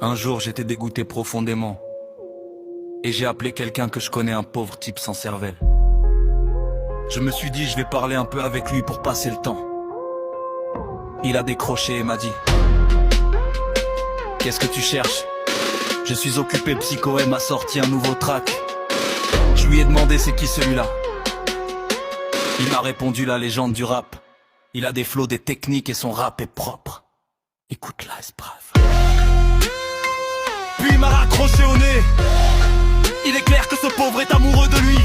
Un jour, j'étais dégoûté profondément. Et j'ai appelé quelqu'un que je connais, un pauvre type sans cervelle. Je me suis dit, je vais parler un peu avec lui pour passer le temps. Il a décroché et m'a dit: qu'est-ce que tu cherches? Je suis occupé, Psycho M a sorti un nouveau track. Je lui ai demandé c'est qui celui-là. Il m'a répondu: la légende du rap. Il a des flows, des techniques et son rap est propre. Écoute-la, c'est brave. Puis il m'a raccroché au nez. Il est clair que ce pauvre est amoureux de lui.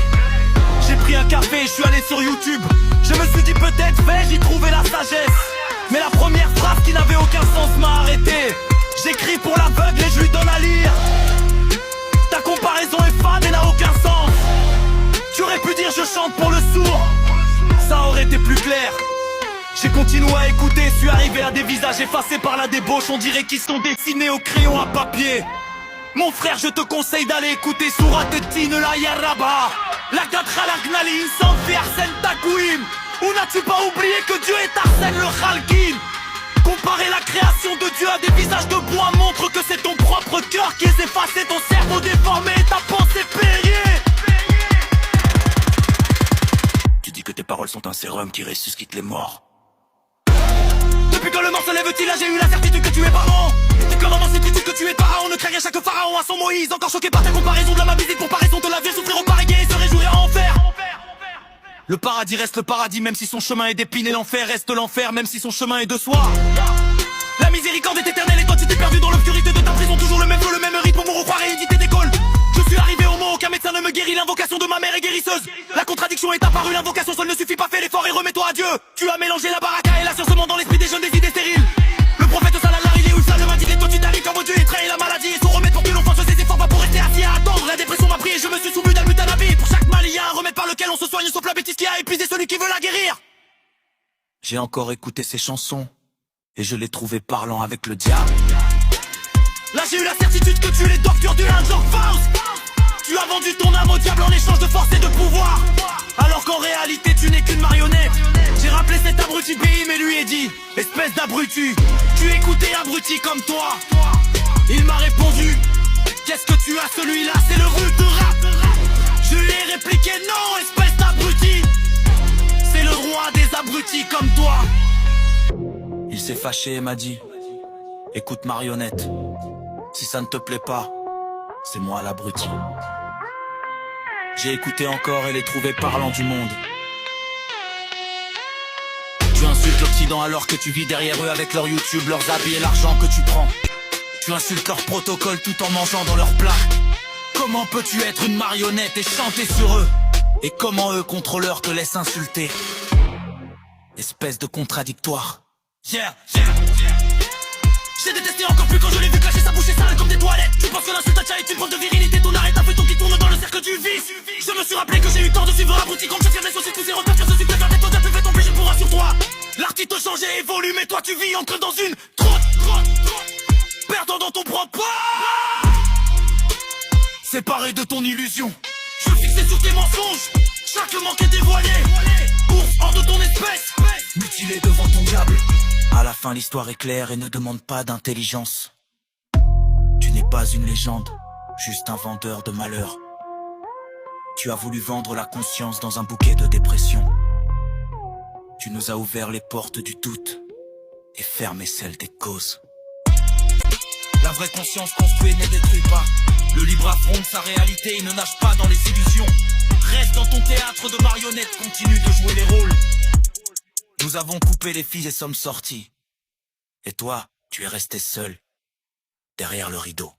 J'ai pris un café et je suis allé sur YouTube. Je me suis dit peut-être vais-je y trouver la sagesse. Mais la première phrase qui n'avait aucun sens m'a arrêté. J'écris pour l'aveugle et je lui donne à lire. Ta comparaison est fade et n'a aucun sens. Tu aurais pu dire je chante pour le sourd. Ça aurait été plus clair. J'ai continué à écouter, suis arrivé à des visages effacés par la débauche. On dirait qu'ils sont dessinés au crayon à papier. Mon frère, je te conseille d'aller écouter Surat Tin la Yaraba. La Gadkhalaknali Insanfi Arsène Takouim. Où n'as-tu pas oublié que Dieu est Arsène le Khalgin? Comparer la création de Dieu à des visages de bois montre que c'est ton propre cœur qui est effacé, ton cerveau déformé et ta pensée payée. Tu dis que tes paroles sont un sérum qui ressuscite les morts. Depuis quand le mort se lève-t-il, là j'ai eu la certitude que tu es parent. C'est comme dans certitude que tu es pharaon. Ne crains rien, chaque pharaon a son Moïse. Encore choqué par ta comparaison de la ma visite pour pas raison de la vie, souffrir au paradis et se réjouir en enfer. Le paradis reste le paradis même si son chemin est d'épines, et l'enfer reste l'enfer même si son chemin est de soi. La miséricorde est éternelle et toi tu t'es perdu dans l'obscurité de ta prison. Toujours le même flow, le même rythme, mon croire et édité d'école. Je suis arrivé au mot, aucun médecin ne me guérit. L'invocation de ma mère est guérisseuse. La contradiction est apparue, l'invocation seule ne suffit pas. Fais l'effort et remets-toi à Dieu. Tu as mélangé la baraka et la science dans l'esprit des jeunes, des idées stériles. Le prophète Salallah, il est où ça le m'a dit, et toi tu t'arrives quand Dieu est trait et la maladie. Il faut remettre pour que l'on fasse ses efforts, pas pour rester assis à attendre. La dépression m'a pris et je me suis soumu d'Al-Mutanabi. Pour chaque mal, il y a un remède par lequel on se soigne, sauf la bêtise qui a épuisé celui qui veut la guérir. J'ai encore écouté ces chansons et je les trouvais parlant avec le diable. Là j'ai eu la certitude que tu es docteur du Angel Faust. Tu as vendu ton âme au diable en échange de force et de pouvoir, alors qu'en réalité tu n'es qu'une marionnette. J'ai rappelé cet abruti Bim et lui ai dit: espèce d'abruti, tu écoutais abruti comme toi. Il m'a répondu: qu'est-ce que tu as, celui-là c'est le rude de rap. Je lui ai répliqué: non, espèce d'abruti, c'est le roi des abrutis comme toi. Il s'est fâché et m'a dit: écoute marionnette, si ça ne te plaît pas, c'est moi l'abruti. J'ai écouté encore et les trouvé parlant du monde. Tu insultes l'Occident alors que tu vis derrière eux avec leur YouTube, leurs habits et l'argent que tu prends. Tu insultes leur protocole tout en mangeant dans leurs plats. Comment peux-tu être une marionnette et chanter sur eux? Et comment eux, contrôleurs, te laissent insulter? Espèce de contradictoire. J'ai détesté encore plus quand je l'ai vu clasher sa bouche sale comme des toilettes. Tu penses que l'insulte à Tcha est une preuve de virilité? Ton arrêt, un feuilleton qui tourne dans le cercle du vice. Je me suis rappelé que j'ai eu tort de suivre abruti quand je tire des saucisses poussées repartir. Je suis peut-être la tête plus fait tomber, je pourrai sur toi. L'artiste change et évolue, mais toi tu vis entre dans une trotte. Perdant dans ton propre. Séparé de ton illusion. Je fixais sur tes mensonges. Chaque manque est dévoilé. Ours hors de ton espèce. Mutilé devant ton diable. À la fin l'histoire est claire et ne demande pas d'intelligence. Tu n'es pas une légende, juste un vendeur de malheur. Tu as voulu vendre la conscience dans un bouquet de dépression. Tu nous as ouvert les portes du doute et fermé celles des causes. La vraie conscience construit ne détruit pas. Le libre affronte sa réalité, il ne nage pas dans les illusions. Reste dans ton théâtre de marionnettes, continue de jouer les rôles. Nous avons coupé les filles et sommes sortis. Et toi, tu es resté seul, derrière le rideau.